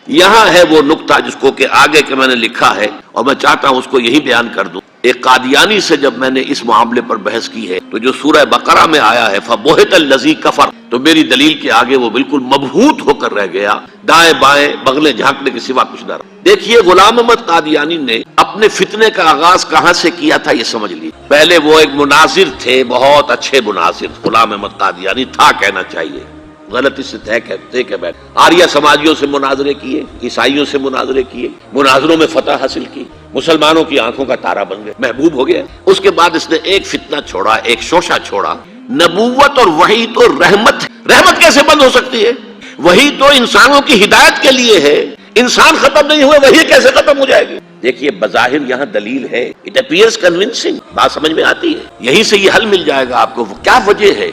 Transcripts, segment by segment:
یہاں ہے وہ نقطہ جس کو کہ آگے کہ میں نے لکھا ہے اور میں چاہتا ہوں اس کو یہی بیان کر دوں. ایک قادیانی سے جب میں نے اس معاملے پر بحث کی ہے تو جو سورہ بقرہ میں آیا ہے فَبُہِتَ الَّذِي كَفَرَ، تو میری دلیل کے آگے وہ بالکل مبہوت ہو کر رہ گیا، دائیں بائیں بغلیں جھانکنے کے سوا کچھ نہ رہا. دیکھیے غلام احمد قادیانی نے اپنے فتنے کا آغاز کہاں سے کیا تھا یہ سمجھ لیجیے. پہلے وہ ایک مناظر تھے، بہت اچھے مناظر. غلام احمد قادیانی تھا کہنا چاہیے، غلطی سے طے کے بیٹھ. آریہ سماجیوں سے مناظرے کیے، عیسائیوں سے مناظرے کیے، مناظروں میں فتح حاصل کی، مسلمانوں کی آنکھوں کا تارا بن گئے، محبوب ہو گیا. اس کے بعد اس نے ایک فتنہ چھوڑا، ایک شوشہ چھوڑا. نبوت اور وحی تو رحمت ہے. رحمت کیسے بند ہو سکتی ہے؟ وحی تو انسانوں کی ہدایت کے لیے ہے. انسان ختم نہیں ہوئے، وحی کیسے ختم ہو جائے گی؟ دیکھیے بظاہر یہاں دلیل ہے، اٹ اپیئرس کنونسنگ، بات سمجھ میں آتی ہے. یہیں سے یہ حل مل جائے گا آپ کو. کیا وجہ ہے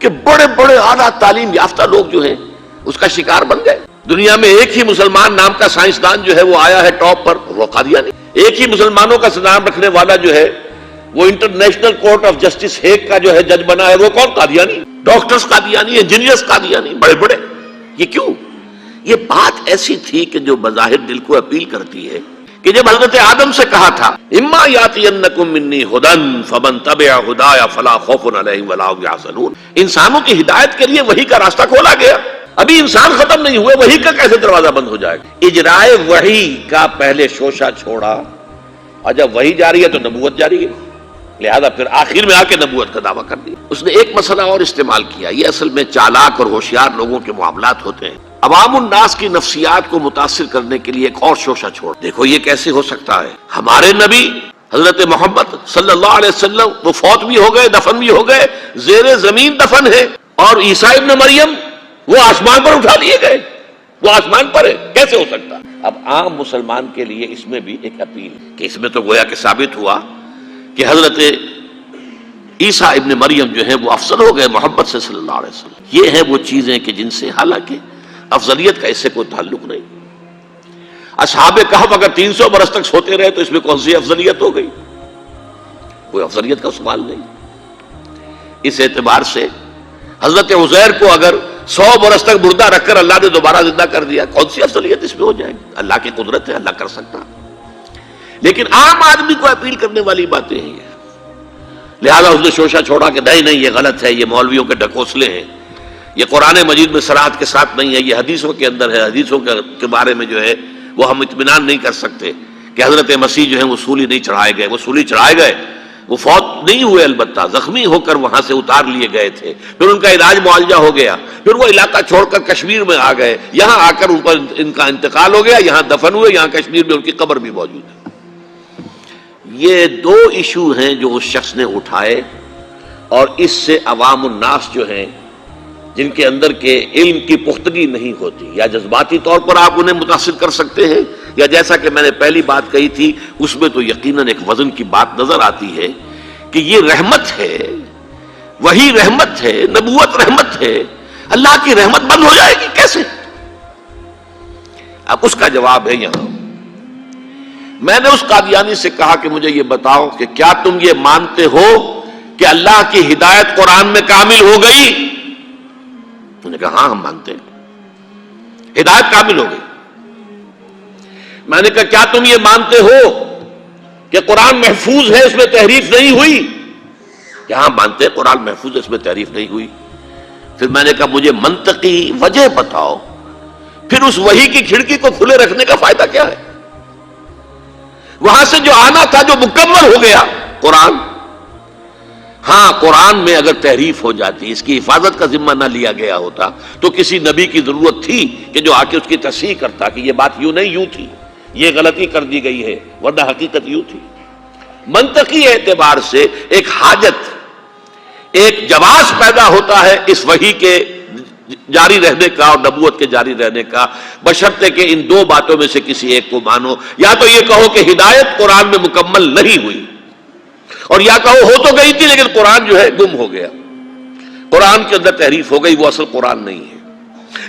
کہ بڑے بڑے اعلیٰ تعلیم یافتہ لوگ جو ہیں اس کا شکار بن گئے. دنیا میں ایک ہی مسلمان نام کا سائنسدان جو ہے وہ آیا ہے ٹاپ پر، وہ قادیانی. ایک ہی مسلمانوں کا نام رکھنے والا جو ہے وہ international court of justice Hague کا جو ہے جج بنا ہے، وہ کون؟ قادیانی. ڈاکٹرز قادیانی، انجینئرز قادیانی، بڑے بڑے. یہ کیوں؟ یہ بات ایسی تھی کہ جو بظاہر دل کو اپیل کرتی ہے کہ جب حضرت آدم سے کہا تھا اما یاتینکم منی ھدی فمن تبع ھدایا فلا خوف علیہم ولا هم یحزنون، انسانوں کی ہدایت کے لیے وحی کا راستہ کھولا گیا. ابھی انسان ختم نہیں ہوئے، وحی کا کیسے دروازہ بند ہو جائے گا؟ اجرائے وحی کا پہلے شوشہ چھوڑا، اور جب وحی جاری ہے تو نبوت جاری ہے، لہذا پھر آخر میں آ کے نبوت کا دعویٰ کر دیا. اس نے ایک مسئلہ اور استعمال کیا. یہ اصل میں چالاک اور ہوشیار لوگوں کے معاملات ہوتے ہیں. عوام الناس کی نفسیات کو متاثر کرنے کے لیے ایک اور شوشہ چھوڑ. دیکھو یہ کیسے ہو سکتا ہے؟ ہمارے نبی حضرت محمد صلی اللہ علیہ وسلم وہ فوت بھی ہو گئے، دفن بھی ہو گئے، زیر زمین دفن ہے. اور عیسیٰ ابن مریم وہ آسمان پر اٹھا لیے گئے، وہ آسمان پر ہے. کیسے ہو سکتا؟ اب عام مسلمان کے لیے اس میں بھی ایک اپیل کہ اس میں تو گویا کہ ثابت ہوا کہ حضرت عیسیٰ ابن مریم جو ہے وہ افضل ہو گئے محمد سے صلی اللہ علیہ وسلم. یہ ہے وہ چیزیں کہ جن سے حالانکہ افضلیت کا اس سے کوئی تعلق نہیں. اصحاب کہف اگر 300 برس تک سوتے رہے تو اس میں کون سی افضلیت ہو گئی؟ کوئی افضلیت کا سوال نہیں. اس اعتبار سے حضرت عزیر کو اگر 100 برس تک مردہ رکھ کر اللہ نے دوبارہ زندہ کر دیا، کون سی افضلیت اس میں ہو جائے گی؟ اللہ کی قدرت ہے، اللہ کر سکتا. لیکن عام آدمی کو اپیل کرنے والی باتیں ہیں. لہذا اس نے شوشہ چھوڑا کہ نہیں یہ غلط ہے، یہ مولویوں کے ڈھکوسلے ہیں، یہ قرآن مجید میں صراحت کے ساتھ نہیں ہے، یہ حدیثوں کے اندر ہے. حدیثوں کے بارے میں جو ہے وہ ہم اطمینان نہیں کر سکتے کہ حضرت مسیح جو ہے وہ سولی نہیں چڑھائے گئے. وہ سولی چڑھائے گئے، وہ فوت نہیں ہوئے، البتہ زخمی ہو کر وہاں سے اتار لیے گئے تھے. پھر ان کا علاج معالجہ ہو گیا، پھر وہ علاقہ چھوڑ کر کشمیر میں آ گئے. یہاں آ کر ان کا انتقال ہو گیا، یہاں دفن ہوئے، یہاں کشمیر میں ان کی قبر بھی موجود ہے. یہ دو ایشو ہیں جو اس شخص نے اٹھائے، اور اس سے عوام الناس جو ہیں جن کے اندر کے علم کی پختگی نہیں ہوتی، یا جذباتی طور پر آپ انہیں متاثر کر سکتے ہیں، یا جیسا کہ میں نے پہلی بات کہی تھی اس میں تو یقیناً ایک وزن کی بات نظر آتی ہے کہ یہ رحمت ہے، وہی رحمت ہے، نبوت رحمت ہے. اللہ کی رحمت بند ہو جائے گی کیسے؟ اب اس کا جواب ہے یہاں. میں نے اس قادیانی سے کہا کہ مجھے یہ بتاؤ کہ کیا تم یہ مانتے ہو کہ اللہ کی ہدایت قرآن میں کامل ہو گئی؟ انہوں نے کہا ہاں ہم مانتے ہیں، ہدایت کامل ہو گئی. میں نے کہا کیا تم یہ مانتے ہو کہ قرآن محفوظ ہے، اس میں تحریف نہیں ہوئی؟ کہ ہاں مانتے ہیں قرآن محفوظ ہے، اس میں تحریف نہیں ہوئی. پھر میں نے کہا مجھے منطقی وجہ بتاؤ، پھر اس وحی کی کھڑکی کو کھلے رکھنے کا فائدہ کیا ہے؟ وہاں سے جو آنا تھا جو مکمل ہو گیا قرآن. ہاں قرآن میں اگر تحریف ہو جاتی، اس کی حفاظت کا ذمہ نہ لیا گیا ہوتا تو کسی نبی کی ضرورت تھی کہ جو آ کے اس کی تصحیح کرتا کہ یہ بات یوں نہیں یوں تھی، یہ غلطی کر دی گئی ہے، ورنہ حقیقت یوں تھی. منطقی اعتبار سے ایک حاجت، ایک جواز پیدا ہوتا ہے اس وحی کے جاری رہنے کا اور نبوت کے جاری رہنے کا، بشرطے کہ ان دو باتوں میں سے کسی ایک کو مانو. یا تو یہ کہو کہ ہدایت قرآن میں مکمل نہیں ہوئی، اور یا کہو ہو تو گئی تھی لیکن قرآن جو ہے گم ہو گیا، قرآن کے اندر تحریف ہو گئی، وہ اصل قرآن نہیں ہے.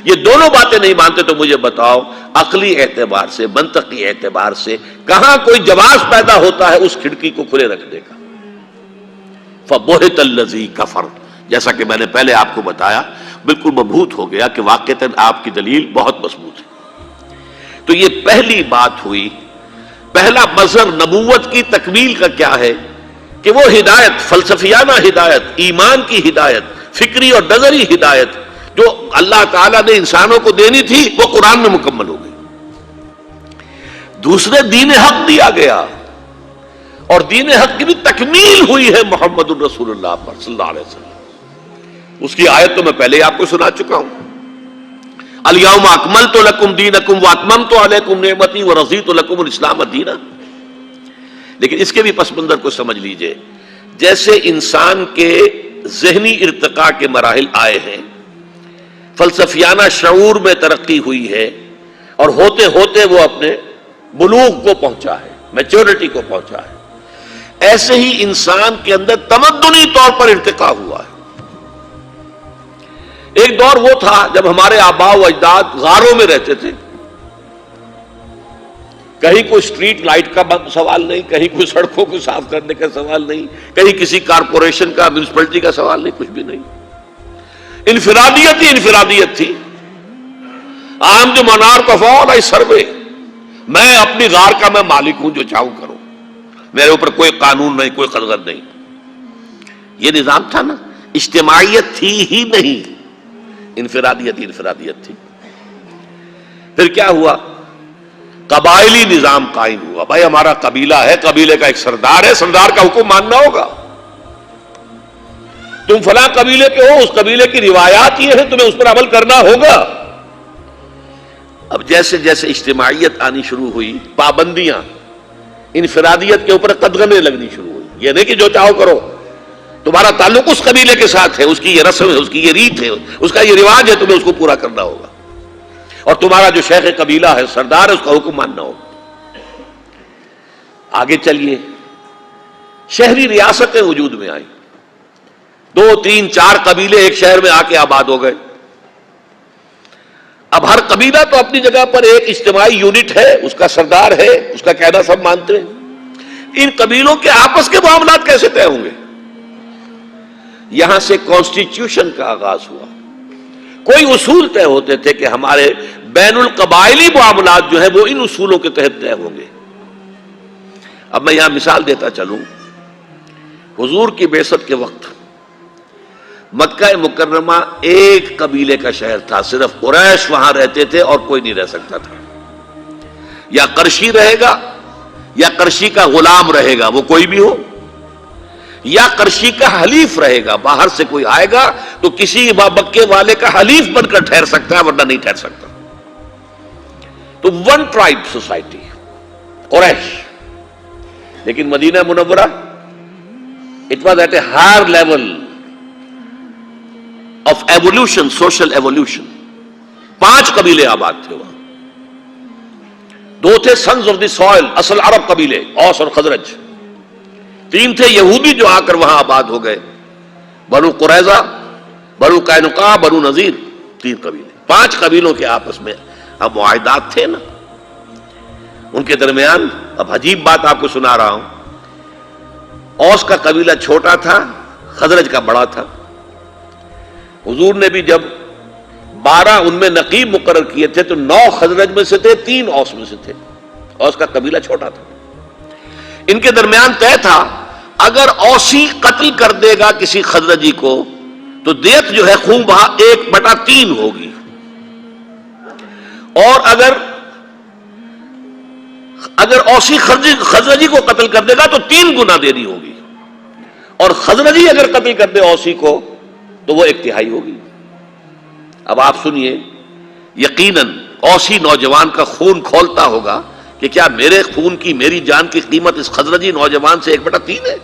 یہ دونوں باتیں نہیں مانتے تو مجھے بتاؤ عقلی اعتبار سے، منطقی اعتبار سے کہاں کوئی جواز پیدا ہوتا ہے اس کھڑکی کو کھلے رکھنے کا؟ فَبُہِتَ الَّذِي كَفَرَ، جیسا کہ میں نے پہلے آپ کو بتایا بالکل مبہوت ہو گیا کہ واقعتاً آپ کی دلیل بہت مضبوط ہے. تو یہ پہلی بات ہوئی. پہلا مظہر نبوت کی تکمیل کا کیا ہے کہ وہ ہدایت، فلسفیانہ ہدایت، ایمان کی ہدایت، فکری اور نظری ہدایت جو اللہ تعالیٰ نے انسانوں کو دینی تھی وہ قرآن میں مکمل ہو گئی. دوسرے دین حق دیا گیا اور دین حق کی بھی تکمیل ہوئی ہے محمد الرسول اللہ پر صلی اللہ علیہ وسلم. اس کی آیت تو میں پہلے آپ کو سنا چکا ہوں. الیوم اکملت لکم دینکم واتممت علیکم نعمتی ورضیت لکم الاسلام دینا. لیکن اس کے بھی پس منظر کو سمجھ لیجئے. جیسے انسان کے ذہنی ارتقاء کے مراحل آئے ہیں، فلسفیانہ شعور میں ترقی ہوئی ہے اور ہوتے ہوتے وہ اپنے بلوغ کو پہنچا ہے، میچورٹی کو پہنچا ہے، ایسے ہی انسان کے اندر تمدنی طور پر ارتقاء ہوا ہے. ایک دور وہ تھا جب ہمارے آباء و اجداد غاروں میں رہتے تھے، کہیں کوئی اسٹریٹ لائٹ کا سوال نہیں، کہیں کوئی سڑکوں کو صاف کرنے کا سوال نہیں، کہیں کسی کارپوریشن کا، میونسپلٹی کا سوال نہیں، کچھ بھی نہیں. انفرادیت ہی انفرادیت تھی. عام جو منار کا فور سروے، میں اپنی غار کا میں مالک ہوں، جو چاہوں کروں، میرے اوپر کوئی قانون نہیں، کوئی قدغن نہیں. یہ نظام تھا نا. اجتماعیت تھی ہی نہیں، انفرادیت ہی انفرادیت تھی. پھر کیا ہوا؟ قبائلی نظام قائم ہوا. بھائی ہمارا قبیلہ ہے، قبیلے کا ایک سردار ہے، سردار کا حکم ماننا ہوگا. تم فلاں قبیلے کے ہو، اس قبیلے کی روایات یہ ہیں، تمہیں اس پر عمل کرنا ہوگا. اب جیسے جیسے اجتماعیت آنی شروع ہوئی، پابندیاں انفرادیت کے اوپر قدغنیں لگنی شروع ہوئی. یہ نہیں کہ جو چاہو کرو، تمہارا تعلق اس قبیلے کے ساتھ ہے، اس کی یہ رسم ہے، اس کی یہ ریت ہے، اس کا یہ رواج ہے، تمہیں اس کو پورا کرنا ہوگا. اور تمہارا جو شیخ قبیلہ ہے، سردار ہے، اس کا حکم ماننا ہوگا. آگے چلیے، شہری ریاستیں وجود میں آئیں. 2 3 4 قبیلے ایک شہر میں آ کے آباد ہو گئے. اب ہر قبیلہ تو اپنی جگہ پر ایک اجتماعی یونٹ ہے، اس کا سردار ہے، اس کا کہنا سب مانتے ہیں. ان قبیلوں کے آپس کے معاملات کیسے طے ہوں گے؟ یہاں سے کانسٹیٹیوشن کا آغاز ہوا. کوئی اصول طے ہوتے تھے کہ ہمارے بین القبائلی معاملات جو ہیں وہ ان اصولوں کے تحت طے ہوں گے. اب میں یہاں مثال دیتا چلوں. حضور کی بعثت کے وقت مکہ مکرمہ ایک قبیلے کا شہر تھا، صرف قریش وہاں رہتے تھے اور کوئی نہیں رہ سکتا تھا. یا قرشی رہے گا یا قرشی کا غلام رہے گا، وہ کوئی بھی ہو، یا قرشی کا حلیف رہے گا. باہر سے کوئی آئے گا تو کسی مکے والے کا حلیف بن کر ٹھہر سکتا ہے، ورنہ نہیں ٹھہر سکتا. تو ون ٹرائب سوسائٹی قریش. لیکن مدینہ منورہ it was at a higher level of evolution, social evolution. 5 قبیلے آباد تھے وہاں. 2 تھے سنز آف دی سوئل، اصل عرب قبیلے، اوس اور خزرج. 3 تھے یہودی جو آ کر وہاں آباد ہو گئے، بنو قریظہ، بنو قینقاع، بنو نذیر. 3 قبیلے. 5 قبیلوں کے آپس میں اب معاہدات تھے نا ان کے درمیان. اب عجیب بات آپ کو سنا رہا ہوں. اوس کا قبیلہ چھوٹا تھا، خزرج کا بڑا تھا. حضور نے بھی جب 12 ان میں نقیب مقرر کیے تھے تو 9 خزرج میں سے تھے، 3 اوس میں سے تھے. اوس کا قبیلہ چھوٹا تھا. ان کے درمیان طے تھا اگر اوسی قتل کر دے گا کسی خزرجی کو تو دیت جو ہے خون بہا 1/3 ہوگی، اور اگر اوسی خزرجی کو قتل کر دے گا تو 3 گنا دینی ہوگی، اور خزرجی اگر قتل کر دے اوسی کو تو وہ 1/3 ہوگی. اب آپ سنیے، یقیناً اوسی نوجوان کا خون کھولتا ہوگا کہ کیا میرے خون کی، میری جان کی قیمت اس خزرجی نوجوان سے 1/3 ہے.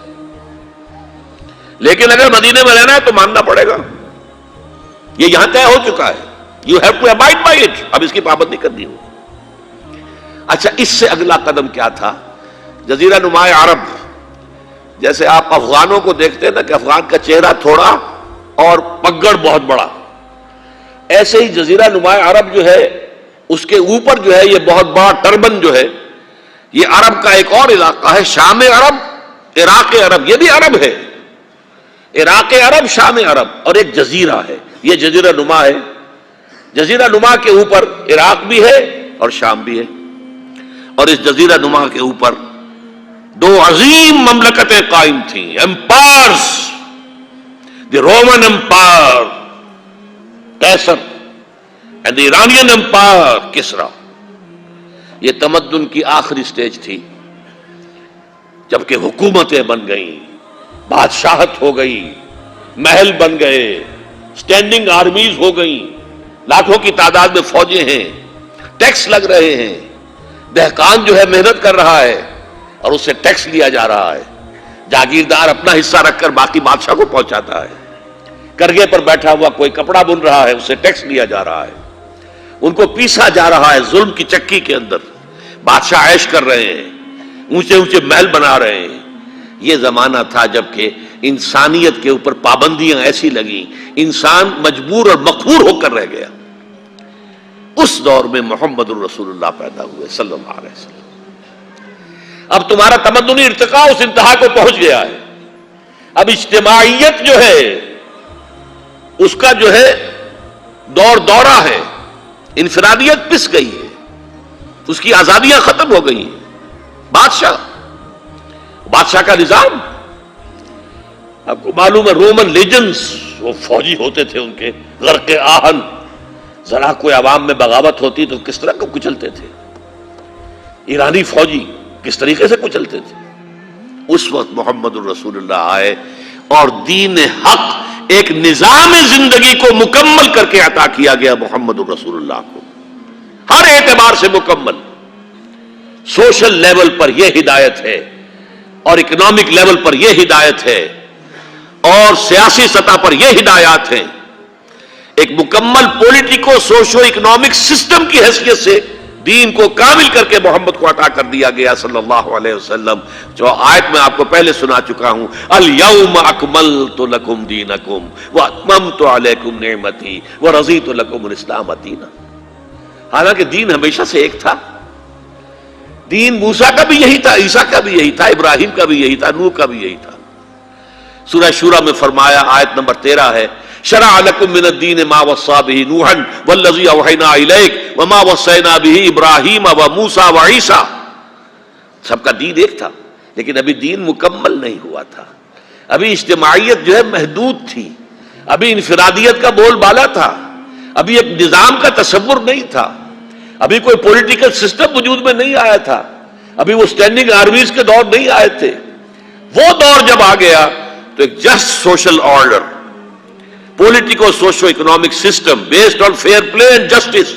لیکن اگر مدینے میں رہنا ہے تو ماننا پڑے گا. یہ یہاں طے ہو چکا ہے. You have to abide by it. اب اس کی پابندی کرنی ہوگی. اچھا، اس سے اگلا قدم کیا تھا؟ جزیرہ نما عرب. جیسے آپ افغانوں کو دیکھتے ہیں نا کہ افغان کا چہرہ تھوڑا اور پگڑ بہت بڑا، ایسے ہی جزیرہ نما عرب جو ہے اس کے اوپر جو ہے یہ بہت بڑا ٹربن جو ہے، یہ عرب کا ایک اور علاقہ ہے، شام عرب، عراق عرب. یہ بھی عرب ہے، عراق عرب، شام عرب، اور ایک جزیرہ ہے، یہ جزیرہ نما ہے. جزیرہ نما کے اوپر عراق بھی ہے اور شام بھی ہے، اور اس جزیرہ نما کے اوپر دو عظیم مملکتیں قائم تھیں، ایمپائرز، دی رومن امپائر قیصر اینڈ دی ایرانین امپائر کسرا۔ یہ تمدن کی آخری سٹیج تھی، جبکہ حکومتیں بن گئیں، بادشاہت ہو گئی، محل بن گئے، سٹینڈنگ آرمیز ہو گئیں، لاکھوں کی تعداد میں فوجیں ہیں، ٹیکس لگ رہے ہیں، دہقان جو ہے محنت کر رہا ہے اور اس سے ٹیکس لیا جا رہا ہے، جاگیردار اپنا حصہ رکھ کر باقی بادشاہ کو پہنچاتا ہے، کرگے پر بیٹھا ہوا کوئی کپڑا بن رہا ہے، اس سے ٹیکس لیا جا رہا ہے، ان کو پیسا جا رہا ہے ظلم کی چکی کے اندر، بادشاہ عیش کر رہے ہیں، اونچے اونچے محل بنا رہے ہیں۔ یہ زمانہ تھا جبکہ انسانیت کے اوپر پابندیاں ایسی لگیں، انسان مجبور اور مقہور ہو کر رہ گیا۔ اس دور میں محمد الرسول اللہ پیدا ہوئے صلی اللہ علیہ وسلم۔ اب تمہارا تمدنی ارتقاء اس انتہا کو پہنچ گیا ہے، اب اجتماعیت جو ہے اس کا جو ہے دورہ ہے، انفرادیت پس گئی ہے، اس کی آزادیاں ختم ہو گئی ہیں۔ بادشاہ کا نظام، آپ کو معلوم ہے رومن لیجنز، وہ فوجی ہوتے تھے، ان کے غرق آہن، ذرا کوئی عوام میں بغاوت ہوتی تو کس طرح کو کچلتے تھے، ایرانی فوجی کس طریقے سے کچلتے تھے۔ اس وقت محمد الرسول اللہ آئے اور دین حق ایک نظام زندگی کو مکمل کر کے عطا کیا گیا محمد الرسول اللہ کو، ہر اعتبار سے مکمل۔ سوشل لیول پر یہ ہدایت ہے اور اکنامک لیول پر یہ ہدایت ہے اور سیاسی سطح پر یہ ہدایات ہیں۔ ایک مکمل پولیٹیکو سوشو اکنامک سسٹم کی حیثیت سے دین کو کامل کر کے محمد کو عطا کر دیا گیا صلی اللہ علیہ وسلم، جو آیت میں آپ کو پہلے سنا چکا ہوں، الیوم اکملت لکم دینکم واتممت علیکم نعمتی ورضیت لکم الاسلام دینا۔ حالانکہ دین ہمیشہ سے ایک تھا، دین موسیٰ کا بھی یہی تھا، عیسیٰ کا بھی یہی تھا، ابراہیم کا بھی یہی تھا، نوح کا بھی یہی تھا۔ سورہ شورى میں فرمایا، آیت نمبر 13 ہے، شرع لکم من الدین ما وصى به نوحا والذی اوحینا الیک وما وصینا به ابراہیم وموسیٰ وعیسیٰ۔ سب کا دین ایک تھا، لیکن ابھی دین مکمل نہیں ہوا تھا، ابھی اجتماعیت جو ہے محدود تھی، ابھی انفرادیت کا بول بالا تھا، ابھی ایک نظام کا تصور نہیں تھا، ابھی کوئی پولیٹیکل سسٹم وجود میں نہیں آیا تھا، ابھی وہ سٹینڈنگ آرمیز کے دور نہیں آئے تھے۔ وہ دور جب آ گیا تو ایک just social order, politico socio economic system based on fair play and justice,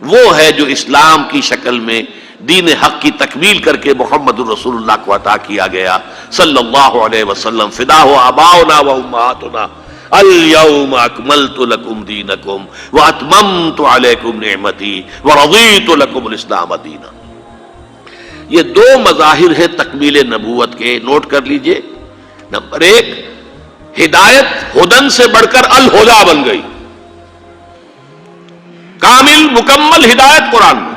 وہ ہے جو اسلام کی شکل میں دین حق کی تکمیل کر کے محمد الرسول اللہ کو عطا کیا گیا صلی اللہ علیہ وسلم۔ فداہ آباؤنا و امہاتنا الیوم اکملت لکم دینکم واتممت علیکم نعمتی ورضیت لکم الاسلام دینا۔ یہ دو مظاہر ہیں تکمیل نبوت کے، نوٹ کر لیجئے۔ نمبر 1، ہدایت ہدن سے بڑھ کر الہدا بن گئی، کامل مکمل ہدایت قرآن میں۔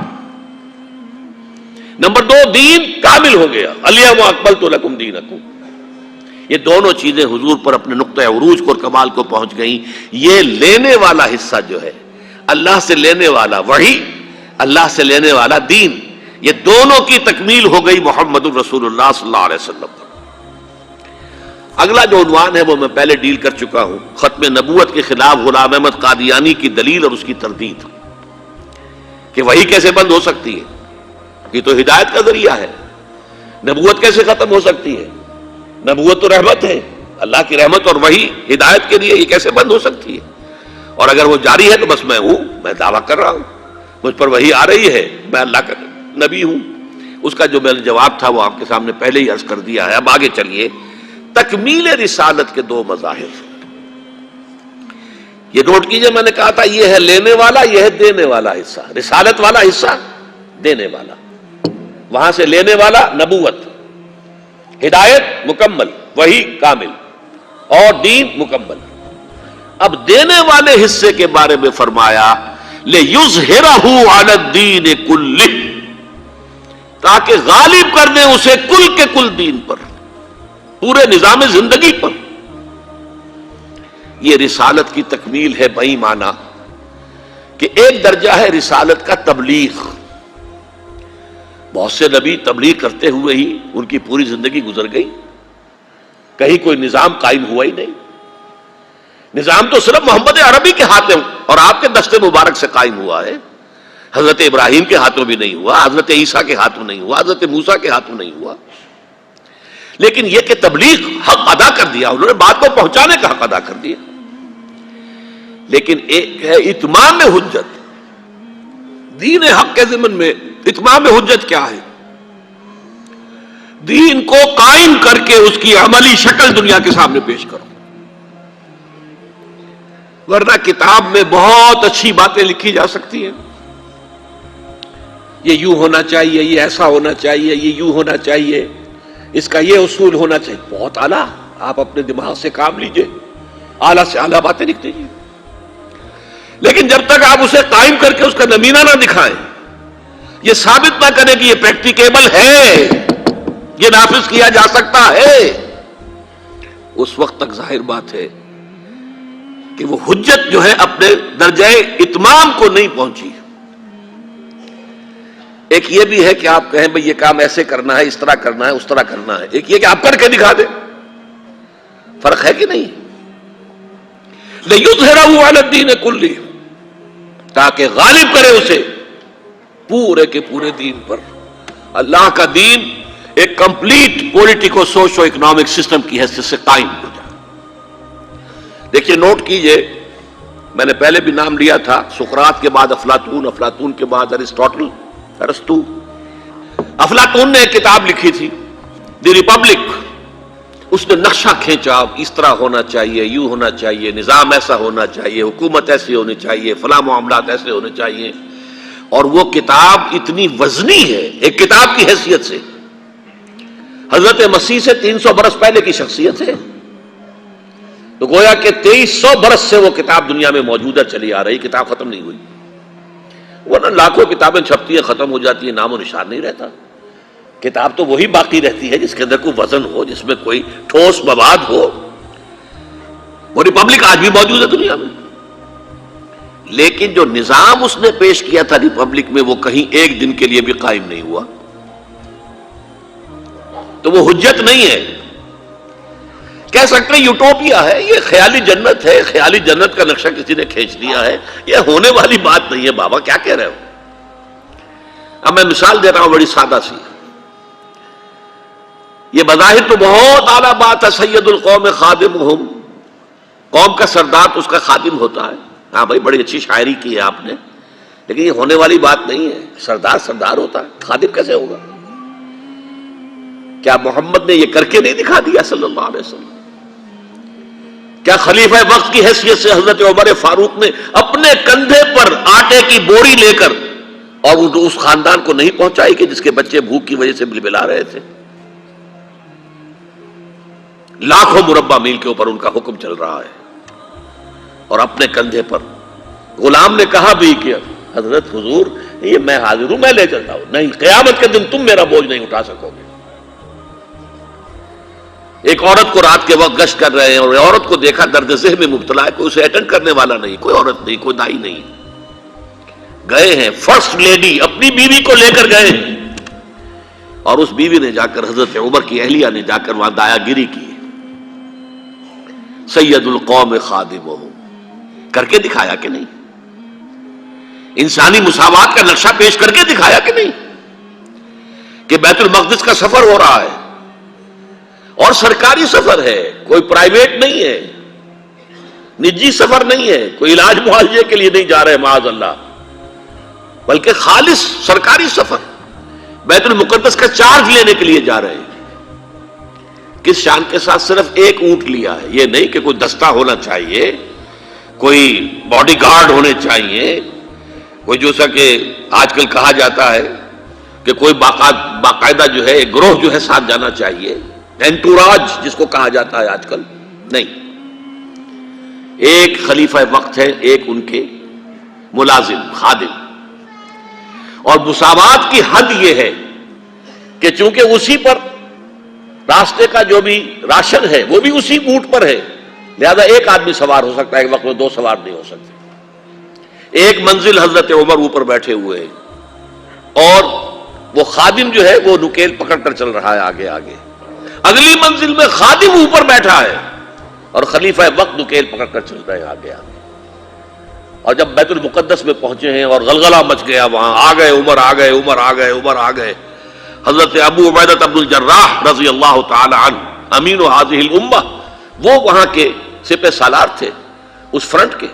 نمبر 2، دین کامل ہو گیا، الیوم اکملت لکم دینکم۔ یہ دونوں چیزیں حضور پر اپنے نقطۂ عروج کو اور کمال کو پہنچ گئیں۔ یہ لینے والا حصہ جو ہے، اللہ سے لینے والا وحی، اللہ سے لینے والا دین، یہ دونوں کی تکمیل ہو گئی محمد الرسول اللہ صلی اللہ علیہ وسلم پر۔ اگلا جو عنوان ہے وہ میں پہلے ڈیل کر چکا ہوں، ختم نبوت کے خلاف غلام احمد قادیانی کی دلیل اور اس کی تردید، کہ وحی کیسے بند ہو سکتی ہے، یہ تو ہدایت کا ذریعہ ہے، نبوت کیسے ختم ہو سکتی ہے، نبوت تو رحمت ہے، اللہ کی رحمت اور وحی ہدایت کے لیے، یہ کیسے بند ہو سکتی ہے؟ اور اگر وہ جاری ہے تو بس میں ہوں، میں دعویٰ کر رہا ہوں، مجھ پر وحی آ رہی ہے، میں اللہ کا نبی ہوں۔ اس کا جو میرا جواب تھا وہ آپ کے سامنے پہلے ہی عرض کر دیا ہے۔ اب آگے چلیے، تکمیل رسالت کے دو مظاہر، یہ نوٹ کیجئے، میں نے کہا تھا یہ ہے لینے والا، یہ ہے دینے والا حصہ۔ رسالت والا حصہ دینے والا، وہاں سے لینے والا نبوت، ہدایت مکمل، وحی کامل اور دین مکمل۔ اب دینے والے حصے کے بارے میں فرمایا لِيُظْهِرَهُ عَلَى الدِّينِ كُلِّهِ، تاکہ غالب کر دے اسے کل کے کل دین پر، پورے نظام زندگی پر۔ یہ رسالت کی تکمیل ہے بئی معنی کہ ایک درجہ ہے رسالت کا تبلیغ، بہت سے نبی تبلیغ کرتے ہوئے ہی ان کی پوری زندگی گزر گئی، کہیں کوئی نظام قائم ہوا ہی نہیں۔ نظام تو صرف محمد عربی کے ہاتھوں اور آپ کے دست مبارک سے قائم ہوا ہے، حضرت ابراہیم کے ہاتھوں بھی نہیں ہوا، حضرت عیسیٰ کے ہاتھوں نہیں ہوا، حضرت موسیٰ کے ہاتھوں نہیں ہوا۔ لیکن یہ کہ تبلیغ حق ادا کر دیا، انہوں نے بات کو پہنچانے کا حق ادا کر دیا۔ لیکن ایک ہے اتمام حجت، دین حق کے ضمن میں اتمام حجت کیا ہے؟ دین کو قائم کر کے اس کی عملی شکل دنیا کے سامنے پیش کرو، ورنہ کتاب میں بہت اچھی باتیں لکھی جا سکتی ہیں، یہ یوں ہونا چاہیے، یہ ایسا ہونا چاہیے، یہ یوں ہونا چاہیے، اس کا یہ اصول ہونا چاہیے، بہت اعلیٰ، آپ اپنے دماغ سے کام لیجئے، اعلیٰ سے اعلیٰ باتیں لکھ دیجئے، لیکن جب تک آپ اسے قائم کر کے اس کا نمونہ نہ دکھائیں، یہ ثابت نہ کریں کہ یہ پریکٹیکیبل ہے، یہ نافذ کیا جا سکتا ہے، اس وقت تک ظاہر بات ہے کہ وہ حجت جو ہے اپنے درجہ اتمام کو نہیں پہنچی۔ ایک یہ بھی ہے کہ آپ کہیں بھئی یہ کام ایسے کرنا ہے، اس طرح کرنا ہے، اس طرح کرنا ہے، ایک یہ کہ آپ کر کے دکھا دیں، فرق ہے کہ نہیں؟ لِيُظْهِرَهُ عَلَى الدِّينِ كُلِّهِ، تاکہ غالب کرے اسے پورے کے پورے دین پر۔ اللہ کا دین ایک complete politico socio economic system کی حیثیت سے قائم ہو جائے۔ دیکھیے، نوٹ کیجئے، میں نے پہلے بھی نام لیا تھا، سقراط کے بعد افلاطون، افلاطون کے بعد ارسطوٹل، ارسطو۔ افلاطون نے ایک کتاب لکھی تھی، دی ریپبلک، اس نے نقشہ کھینچا، اس طرح ہونا چاہیے، یوں ہونا چاہیے، نظام ایسا ہونا چاہیے، حکومت ایسی ہونی چاہیے، فلاں معاملات ایسے ہونے چاہیے، اور وہ کتاب اتنی وزنی ہے ایک کتاب کی حیثیت سے، حضرت مسیح سے 300 برس پہلے کی شخصیت ہے، تو گویا کہ 2300 برس سے وہ کتاب دنیا میں موجودہ چلی آ رہی، کتاب ختم نہیں ہوئی، ورنہ لاکھوں کتابیں چھپتی ہیں، ختم ہو جاتی ہیں، نام و نشان نہیں رہتا۔ کتاب تو وہی باقی رہتی ہے جس کے اندر کوئی وزن ہو، جس میں کوئی ٹھوس مواد ہو۔ وہ ریپبلک آج بھی موجود ہے دنیا میں، لیکن جو نظام اس نے پیش کیا تھا ریپبلک میں، وہ کہیں ایک دن کے لیے بھی قائم نہیں ہوا، تو وہ حجت نہیں ہے۔ کہہ سکتے ہیں یوٹوپیا ہے، یہ خیالی جنت ہے، خیالی جنت کا نقشہ کسی نے کھینچ دیا ہے، یہ ہونے والی بات نہیں ہے۔ بابا کیا کہہ رہے ہو؟ اب میں مثال دے رہا ہوں بڑی سادہ سی، یہ بظاہر تو بہت اعلیٰ بات ہے، سید القوم خادمہم، قوم کا سردار تو اس کا خادم ہوتا ہے۔ ہاں بھائی، بڑی اچھی شاعری کی ہے آپ نے، لیکن یہ ہونے والی بات نہیں ہے۔ سردار سردار ہوتا ہے، خادم کیسے ہوگا؟ کیا محمد نے یہ کر کے نہیں دکھا دیا صلی اللہ علیہ وسلم؟ کیا خلیفہ وقت کی حیثیت سے حضرت عمر فاروق نے اپنے کندھے پر آٹے کی بوری لے کر اور اس خاندان کو نہیں پہنچائی کہ جس کے بچے بھوک کی وجہ سے بلبلا رہے تھے؟ لاکھوں مربع میل کے اوپر ان کا حکم چل رہا ہے، اور اپنے کندھے پر غلام نے کہا بھی کہ حضرت حضور یہ میں حاضر ہوں، میں لے چلتا ہوں، نہیں، قیامت کے دن تم میرا بوجھ نہیں اٹھا سکو گے۔ ایک عورت کو رات کے وقت گشت کر رہے ہیں، اور عورت کو دیکھا درد ذہن میں مبتلا ہے، کوئی اسے اٹینڈ کرنے والا نہیں، کوئی عورت نہیں، کوئی دائی نہیں، گئے ہیں فرسٹ لیڈی اپنی بیوی کو لے کر گئے ہیں، اور اس بیوی نے جا کر حضرت عمر کی اہلیہ نے جا کر وہاں دایا گیری کی، سید القوم خادمہم، کر کے دکھایا کہ نہیں؟ انسانی مساوات کا نقشہ پیش کر کے دکھایا کہ نہیں؟ کہ بیت المقدس کا سفر ہو رہا ہے، اور سرکاری سفر ہے، کوئی پرائیویٹ نہیں ہے، نجی سفر نہیں ہے، کوئی علاج معالجے کے لیے نہیں جا رہے معاذ اللہ، بلکہ خالص سرکاری سفر، بیت المقدس کا چارج لینے کے لیے جا رہے ہیں۔ کس شان کے ساتھ؟ صرف ایک اونٹ لیا ہے، یہ نہیں کہ کوئی دستہ ہونا چاہیے، کوئی باڈی گارڈ ہونے چاہیے، کوئی جو سا کہ آج کل کہا جاتا ہے کہ کوئی باقاعدہ جو ہے ایک گروہ جو ہے ساتھ جانا چاہیے، انٹوراج جس کو کہا جاتا ہے آج کل، نہیں، ایک خلیفہ وقت ہے، ایک ان کے ملازم خادم، اور مساوات کی حد یہ ہے کہ چونکہ اسی پر راستے کا جو بھی راشن ہے وہ بھی اسی اونٹ پر ہے، لہذا ایک آدمی سوار ہو سکتا ہے، ایک وقت میں دو سوار نہیں ہو سکتے۔ ایک منزل حضرت عمر اوپر بیٹھے ہوئے ہیں، اور وہ خادم جو ہے وہ نکیل پکڑ کر چل رہا ہے آگے آگے، اگلی منزل میں خادم اوپر بیٹھا ہے اور خلیفہ وقت نکیل پکڑ کر چل رہے ہیں آگے آگے. اور جب بیت المقدس میں پہنچے ہیں اور غلغلہ مچ گیا، وہاں آ گئے عمر، آ گئے عمر، آ گئے عمر، آ گئے. حضرت ابو عبیدہ عبد الجراح رضی اللہ تعالی عنہ امین هذه الامہ، وہ وہاں کے سپہ سالار تھے اس فرنٹ کے.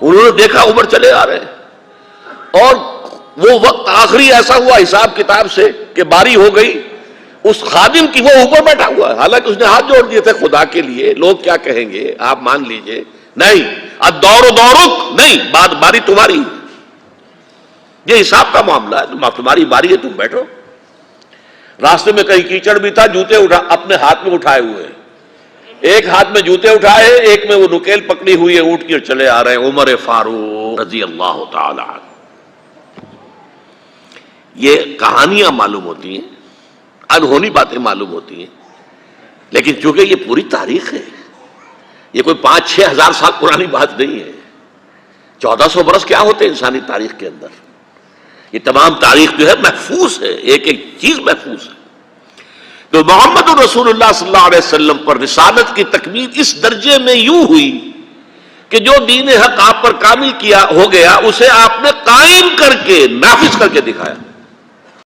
انہوں نے دیکھا عمر چلے آ رہے ہیں، اور وہ وقت آخری ایسا ہوا حساب کتاب سے کہ باری ہو گئی اس خادم کی، وہ اوپر بیٹھا ہوا ہے، حالانکہ اس نے ہاتھ جوڑ دیے تھے خدا کے لیے، لوگ کیا کہیں گے آپ مان لیجئے. نہیں، الدور دورک، نہیں، باری تمہاری، یہ حساب کا معاملہ ہے، تمہاری باری ہے، تم بیٹھو. راستے میں کہیں کیچڑ بھی تھا، جوتے اپنے ہاتھ میں اٹھائے ہوئے، ایک ہاتھ میں جوتے اٹھائے، ایک میں وہ نکیل پکڑی ہوئی ہے، اٹھ کے چلے آ رہے ہیں عمر فاروق رضی اللہ تعالی عنہ. یہ کہانیاں معلوم ہوتی ہیں، انہونی باتیں معلوم ہوتی ہیں، لیکن چونکہ یہ پوری تاریخ ہے، یہ کوئی 5-6 ہزار سال پرانی بات نہیں ہے. 1400 برس کیا ہوتے ہیں انسانی تاریخ کے اندر. یہ تمام تاریخ جو ہے محفوظ ہے، ایک ایک چیز محفوظ ہے. تو محمد رسول اللہ صلی اللہ علیہ وسلم پر رسالت کی تکمیل اس درجے میں یوں ہوئی کہ جو دین حق آپ پر کامل کیا ہو گیا، اسے آپ نے قائم کر کے نافذ کر کے دکھایا.